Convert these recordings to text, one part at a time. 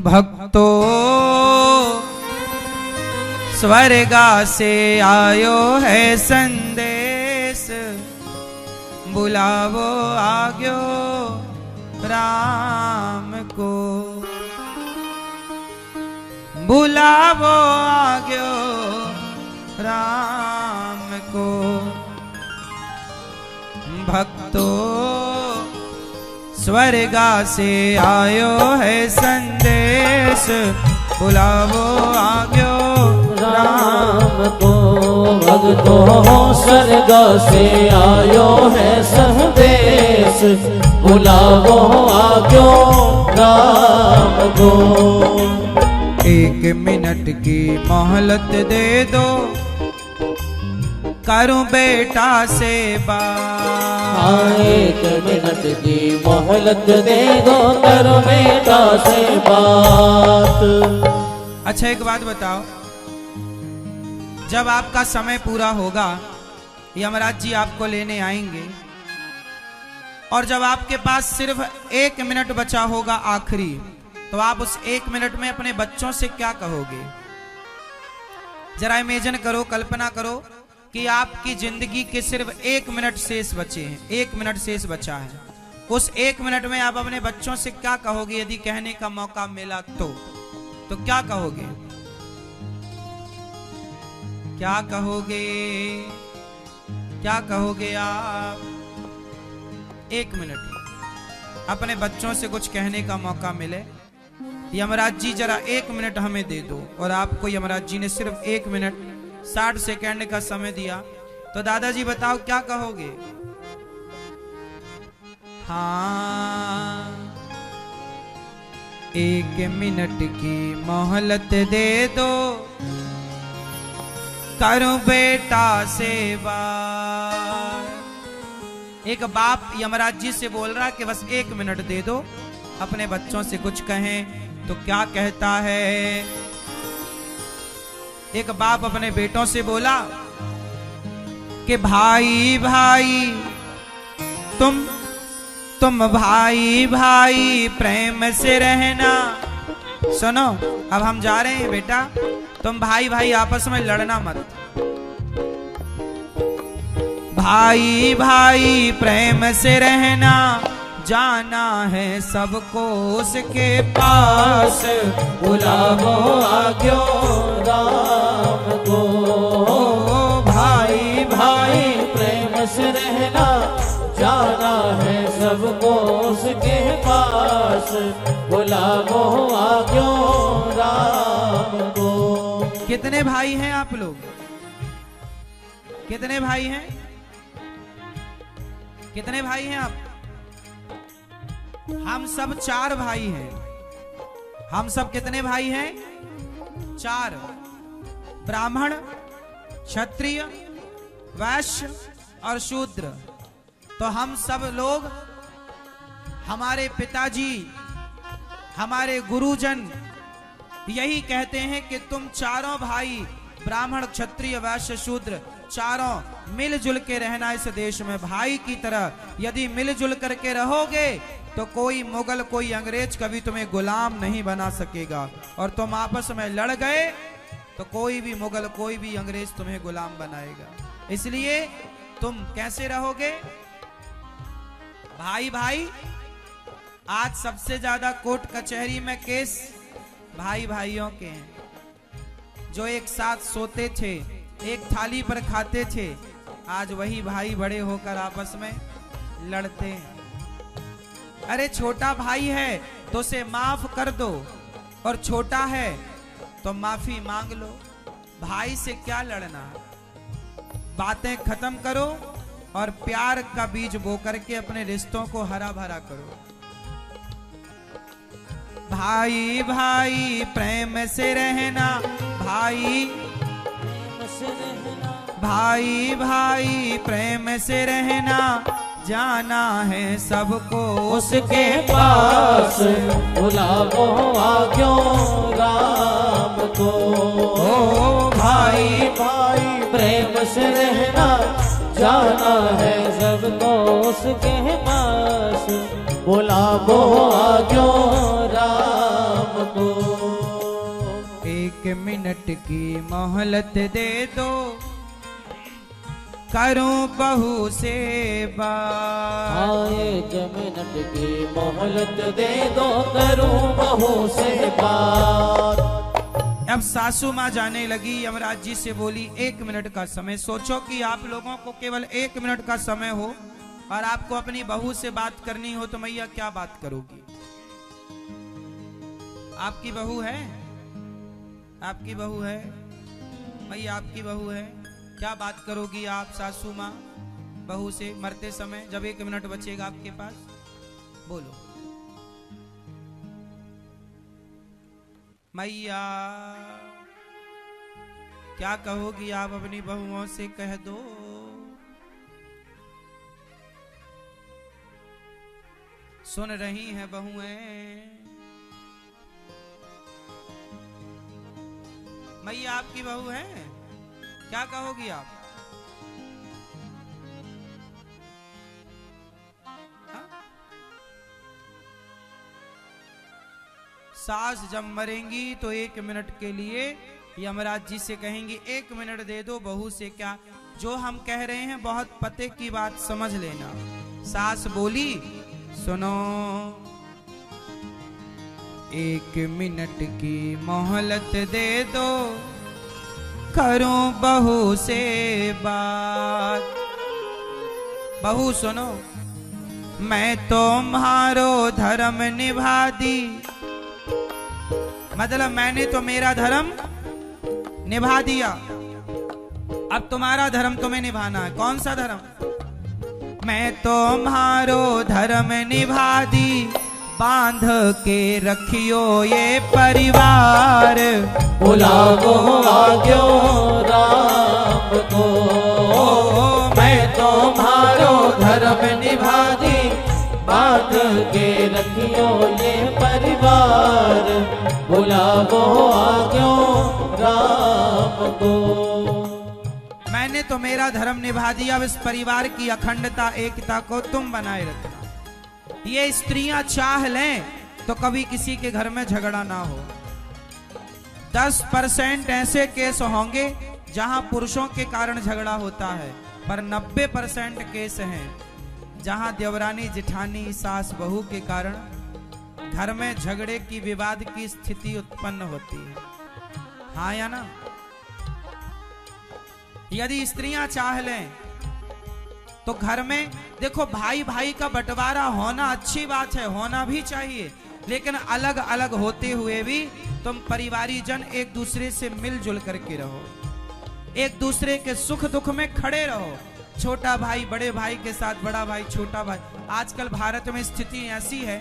भक्तों स्वर्गा से आयो है संदेश, बुलावो आग्यो राम को, बुलावो आग्यो राम को। भक्तों स्वर्गा से आयो है संदेश, बुलावो आग्यो राम को। भक्तों स्वर्ग से आयो है संदेश, बुलावो आग्यो राम को। 1 मिनट की मोहलत दे दो, करूं बेटा से बात। 1 मिनट की मोहलत दे दो, करूं बेटा से बात। अच्छा एक बात बताओ, जब आपका समय पूरा होगा, यमराज जी आपको लेने आएंगे, और जब आपके पास सिर्फ 1 मिनट बचा होगा आखिरी, तो आप उस 1 मिनट में अपने बच्चों से क्या कहोगे? जरा इमेजिन करो, कल्पना करो कि आपकी जिंदगी के सिर्फ 1 मिनट शेष बचे हैं, 1 मिनट शेष बचा है। उस 1 मिनट में आप अपने बच्चों से क्या कहोगे? यदि कहने का मौका मिला तो क्या कहोगे? क्या कहोगे? क्या कहोगे आप? 1 मिनट अपने बच्चों से कुछ कहने का मौका मिले, यमराज जी जरा 1 मिनट हमें दे दो, और आपको यमराज जी ने सिर्फ 1 मिनट 60 सेकंड का समय दिया, तो दादाजी बताओ क्या कहोगे? हाँ, 1 मिनट की मोहलत दे दो, करूं बेटा से बात। एक बाप यमराज जी से बोल रहा है कि बस 1 मिनट दे दो, अपने बच्चों से कुछ कहें, तो क्या कहता है? एक बाप अपने बेटों से बोला कि भाई भाई तुम भाई भाई प्रेम से रहना। सुनो, अब हम जा रहे हैं बेटा, तुम भाई भाई आपस में लड़ना मत। भाई भाई प्रेम से रहना, जाना है सबको उसके पास, बुलावो आग्यो राम को। भाई भाई प्रेम से रहना, जाना है सबको उसके पास, बुलावो आग्यो राम को। कितने भाई हैं आप लोग? कितने भाई हैं? कितने भाई हैं आप? हम सब 4 भाई हैं। हम सब कितने भाई हैं? 4। ब्राह्मण, क्षत्रिय, वैश्य और शूद्र। तो हम सब लोग, हमारे पिताजी, हमारे गुरुजन यही कहते हैं कि तुम चारों भाई, ब्राह्मण, क्षत्रिय, वैश्य, शूद्र, चारों मिलजुल के रहना इस देश में भाई की तरह। यदि मिलजुल करके रहोगे तो कोई मुगल, कोई अंग्रेज कभी तुम्हें गुलाम नहीं बना सकेगा, और तुम आपस में लड़ गए तो कोई भी मुगल, कोई भी अंग्रेज तुम्हें गुलाम बनाएगा। इसलिए तुम कैसे रहोगे? भाई भाई। आज सबसे ज्यादा कोर्ट कचहरी में केस भाई भाइयों के हैं, जो एक साथ सोते थे, एक थाली पर खाते थे, आज वही भाई बड़े होकर आपस में लड़ते हैं। अरे छोटा भाई है तो उसे माफ कर दो, और छोटा है तो माफी मांग लो। भाई से क्या लड़ना? बातें खत्म करो और प्यार का बीज बो करके अपने रिश्तों को हरा भरा करो। भाई भाई प्रेम से रहना, भाई भाई भाई प्रेम से रहना, जाना है सबको उसके पास, बुलावो आग्यो राम को। भाई भाई प्रेम से रहना, जाना है सबको उसके पास, बुलावो आग्यो राम को। मिनट की मोहलत दे दो, करूं बहू से बात। एक मिनट की मोहलत दे दो, करूं बहू से बात। अब सासू माँ जाने लगी, यमराज जी से बोली 1 मिनट का समय। सोचो कि आप लोगों को केवल 1 मिनट का समय हो और आपको अपनी बहू से बात करनी हो, तो मैया क्या बात करोगी? आपकी बहू है, आपकी बहू है मैया, आपकी बहू है, क्या बात करोगी आप सासू माँ बहू से मरते समय, जब 1 मिनट बचेगा आपके पास? बोलो मैया, क्या कहोगी आप अपनी बहुओं से? कह दो। सुन रही हैं बहुएं? मैया आपकी बहू है, क्या कहोगी आप? सास जब मरेंगी तो 1 मिनट के लिए यमराज जी से कहेंगी 1 मिनट दे दो। बहू से क्या, जो हम कह रहे हैं बहुत पते की बात समझ लेना। सास बोली सुनो, 1 मिनट की मोहलत दे दो, करूं बहू से बात। बहू सुनो, मैं तुम्हारो धर्म निभा दी, मतलब मैंने तो मेरा धर्म निभा दिया, अब तुम्हारा धर्म तुम्हें निभाना है। कौन सा धर्म? मैं तुम्हारो धर्म निभा दी, बांध के रखियो ये परिवार, बुलाओ आज्ञो राम को। मैं तुम्हारो धर्म निभा दी, बांध के रखियो ये परिवार, बुलाओ आज्ञो राम को। मैंने तो मेरा धर्म निभा दिया, अब इस परिवार की अखंडता एकता को तुम बनाए रखना। ये स्त्रियां चाह लें तो कभी किसी के घर में झगड़ा ना हो। 10% ऐसे केस होंगे जहां पुरुषों के कारण झगड़ा होता है, पर 90% केस हैं जहां देवरानी जिठानी सास बहू के कारण घर में झगड़े की, विवाद की स्थिति उत्पन्न होती है। हाँ या ना? यदि स्त्रियां चाह लें तो घर में देखो, भाई भाई का बंटवारा होना अच्छी बात है, होना भी चाहिए, लेकिन अलग अलग होते हुए भी तुम परिवारी जन एक दूसरे से मिलजुल करके रहो, एक दूसरे के सुख दुख में खड़े रहो। छोटा भाई बड़े भाई के साथ, बड़ा भाई छोटा भाई। आजकल भारत में स्थिति ऐसी है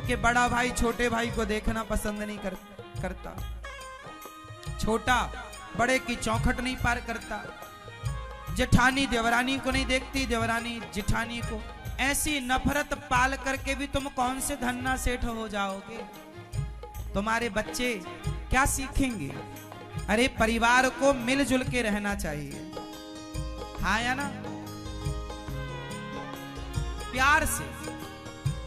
कि बड़ा भाई छोटे भाई को देखना पसंद नहीं करता, छोटा बड़े की चौखट नहीं पार करता, जेठानी देवरानी को नहीं देखती, देवरानी जेठानी को। ऐसी नफरत पाल करके भी तुम कौन से धन्ना सेठ हो जाओगे? तुम्हारे बच्चे क्या सीखेंगे? अरे परिवार को मिलजुल के रहना चाहिए, हाँ या ना? प्यार से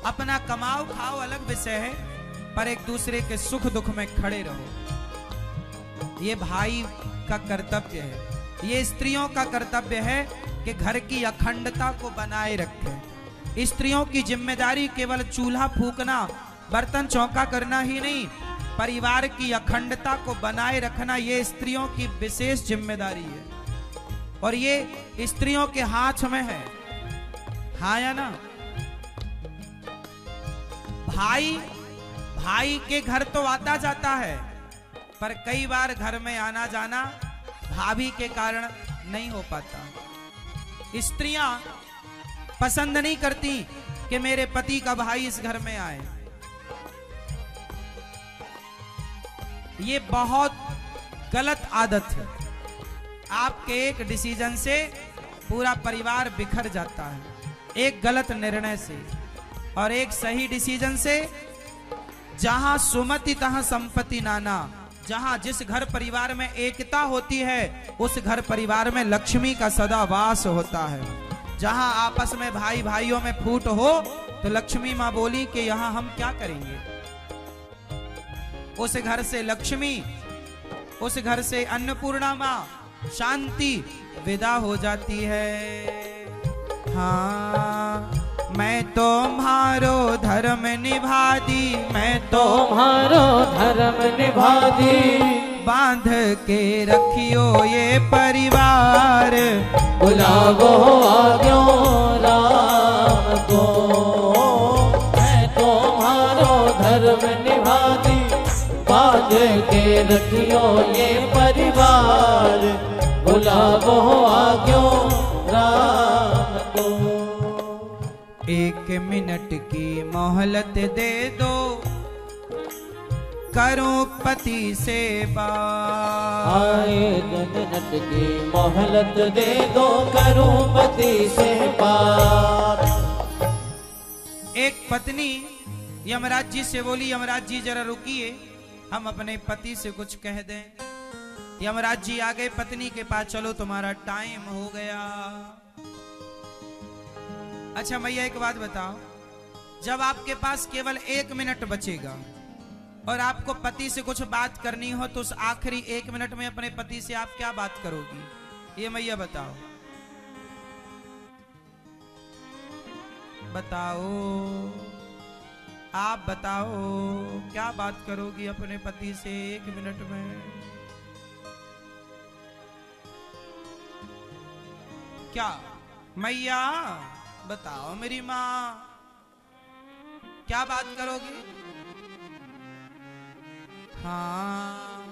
अपना कमाओ खाओ अलग विषय है, पर एक दूसरे के सुख दुख में खड़े रहो। ये भाई का कर्तव्य है, ये स्त्रियों का कर्तव्य है कि घर की अखंडता को बनाए रखें। स्त्रियों की जिम्मेदारी केवल चूल्हा फूकना, बर्तन चौका करना ही नहीं, परिवार की अखंडता को बनाए रखना ये स्त्रियों की विशेष जिम्मेदारी है, और ये स्त्रियों के हाथ में है, हाँ या ना? भाई के घर तो आता जाता है, पर कई बार घर में आना जाना भाभी के कारण नहीं हो पाता। स्त्रियां पसंद नहीं करती कि मेरे पति का भाई इस घर में आए। ये बहुत गलत आदत है। आपके एक डिसीजन से पूरा परिवार बिखर जाता है, एक गलत निर्णय से। और एक सही डिसीजन से, जहां सुमति तहां संपत्ति नाना, जहां जिस घर परिवार में एकता होती है उस घर परिवार में लक्ष्मी का सदा वास होता है। जहां आपस में भाई भाइयों में फूट हो तो लक्ष्मी मां बोली कि यहां हम क्या करेंगे, उस घर से लक्ष्मी उस घर से अन्नपूर्णा माँ शांति विदा हो जाती है। हाँ, मैं तुम्हारो धर्म निभा दी, मैं तुम्हारो धर्म निभा दी, बांध के रखियो ये परिवार, बुलावो आज्ञो राम को। मैं तुम्हारो धर्म निभा दी, बांध के रखियो ये परिवार, बुलावो आज्ञो राम को। 1 मिनट की मोहलत दे दो, करूं पति से बात। 1 मिनट की मोहलत दे दो, करूं पति से बात। एक पत्नी यमराज जी से बोली, यमराज जी जरा रुकिए, हम अपने पति से कुछ कह दें। यमराज जी आ गए पत्नी के पास, चलो तुम्हारा टाइम हो गया। अच्छा मैया एक बात बताओ, जब आपके पास केवल 1 मिनट बचेगा और आपको पति से कुछ बात करनी हो, तो उस आखिरी 1 मिनट में अपने पति से आप क्या बात करोगी? ये मैया बताओ, बताओ, आप बताओ, क्या बात करोगी अपने पति से 1 मिनट में? क्या मैया बताओ मेरी माँ, क्या बात करोगी? हाँ,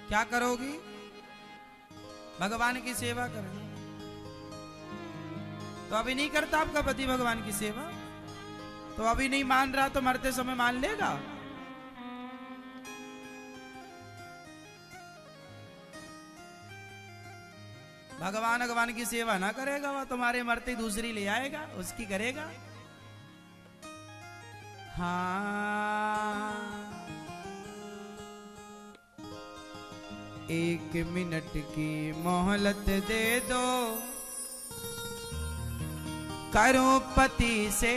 क्या करोगी? भगवान की सेवा करना। तो अभी नहीं करता आपका पति भगवान की सेवा, तो अभी नहीं मान रहा तो मरते समय मान लेगा? भगवान की सेवा ना करेगा, वह तुम्हारे मरते दूसरी ले आएगा, उसकी करेगा। हाँ, 1 मिनट की मोहलत दे दो, करूं पति से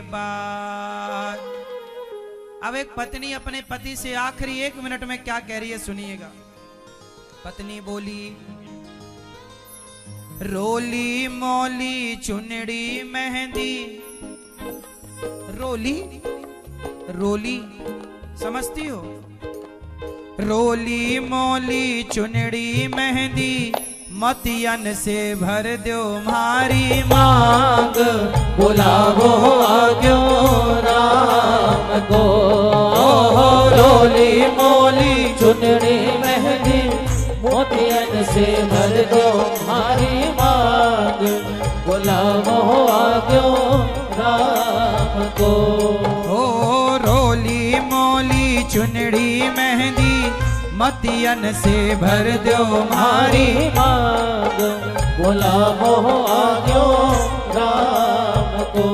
बात। अब एक पत्नी अपने पति से आखिरी 1 मिनट में क्या कह रही है, सुनिएगा। पत्नी बोली, रोली मोली चुनड़ी मेहंदी। रोली, रोली समझती हो? रोली मोली चुनड़ी मेहंदी, मोतियन से भर दो मारी मांग, बुलावो आज्ञो राम को। रोली मोली चुनड़ी मेहंदी, मोतियन से भर दो हमारी मांग, बुलावो आज्ञो राम को। ओ रोली मोली चुनड़ी मेहंदी, मोतियन से भर दो हमारी मांग, बुलावो आज्ञो राम को।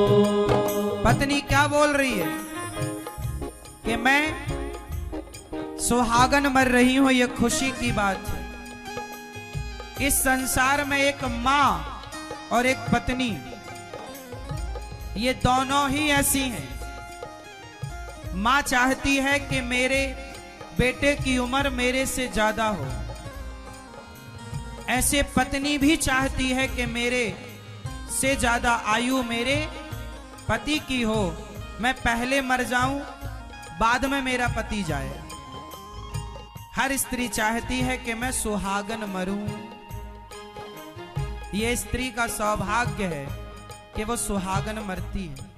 पत्नी क्या बोल रही है कि मैं सुहागन मर रही हूं, ये खुशी की बात है। इस संसार में एक माँ और एक पत्नी, ये दोनों ही ऐसी हैं। माँ चाहती है कि मेरे बेटे की उम्र मेरे से ज्यादा हो, ऐसे पत्नी भी चाहती है कि मेरे से ज्यादा आयु मेरे पति की हो, मैं पहले मर जाऊं, बाद में मेरा पति जाए। हर स्त्री चाहती है कि मैं सुहागन मरूं। ये स्त्री का सौभाग्य है कि वो सुहागन मरती है।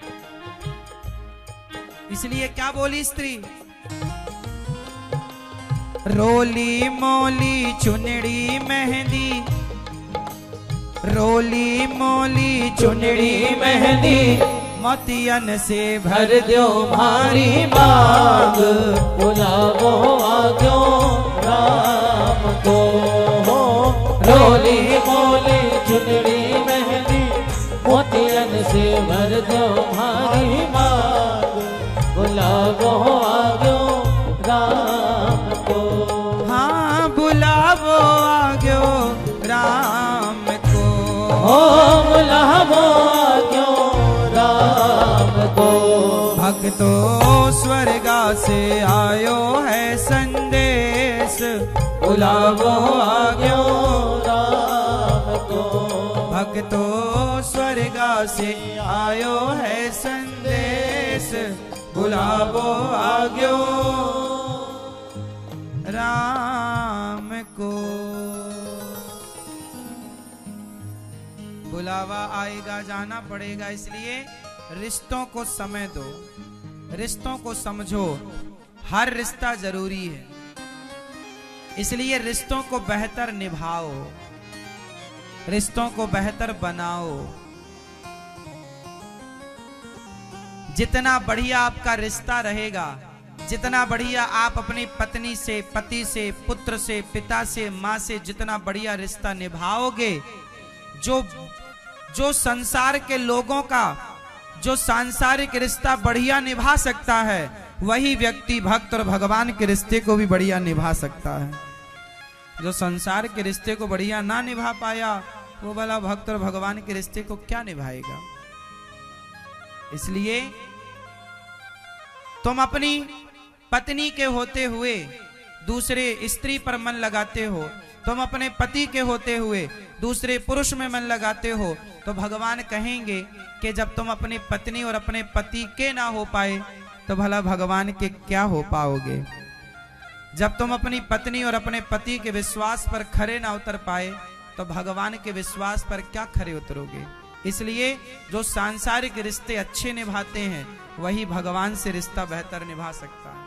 इसलिए क्या बोली स्त्री, रोली मोली चुनड़ी मेहंदी, रोली मोली चुनड़ी मेहंदी, मोतियन से भर दो मारी मांग, बुलावो आज्ञो राम को। रोली मोली चुनड़ी मेहंदी, मोतियन से भर दो हमारी मांग, बुलावो आज्ञो राम को। हाँ, बुलावो आज्ञो राम को। बुलावो आज्ञो राम को। भक्तो स्वर्गा से आयो है संदेश, बुलावो आग्यो राम को। भक्तो स्वर्गा से आयो है संदेश, बुलावो आग्यो राम को। बुलावा आएगा, जाना पड़ेगा, इसलिए रिश्तों को समय दो, रिश्तों को समझो। हर रिश्ता जरूरी है, इसलिए रिश्तों को बेहतर निभाओ, रिश्तों को बेहतर बनाओ। जितना बढ़िया आपका रिश्ता रहेगा, जितना बढ़िया आप अपनी पत्नी से, पति से, पुत्र से, पिता से, माँ से जितना बढ़िया रिश्ता निभाओगे, जो संसार के लोगों का जो सांसारिक रिश्ता बढ़िया निभा सकता है, वही व्यक्ति भक्त और भगवान के रिश्ते को भी बढ़िया निभा सकता है। जो संसार के रिश्ते को बढ़िया ना निभा पाया, वो भला भक्त और भगवान के रिश्ते को क्या निभाएगा। इसलिए तुम अपनी पत्नी के होते हुए दूसरे स्त्री पर मन लगाते हो, तुम अपने पति के होते हुए दूसरे पुरुष में मन लगाते हो, तो भगवान कहेंगे कि जब तुम अपनी पत्नी और अपने पति के ना हो पाए, तो भला भगवान के क्या हो पाओगे। जब तुम अपनी पत्नी और अपने पति के विश्वास पर खरे ना उतर पाए, तो भगवान के विश्वास पर क्या खरे उतरोगे। इसलिए जो सांसारिक रिश्ते अच्छे निभाते हैं, वही भगवान से रिश्ता बेहतर निभा सकता है।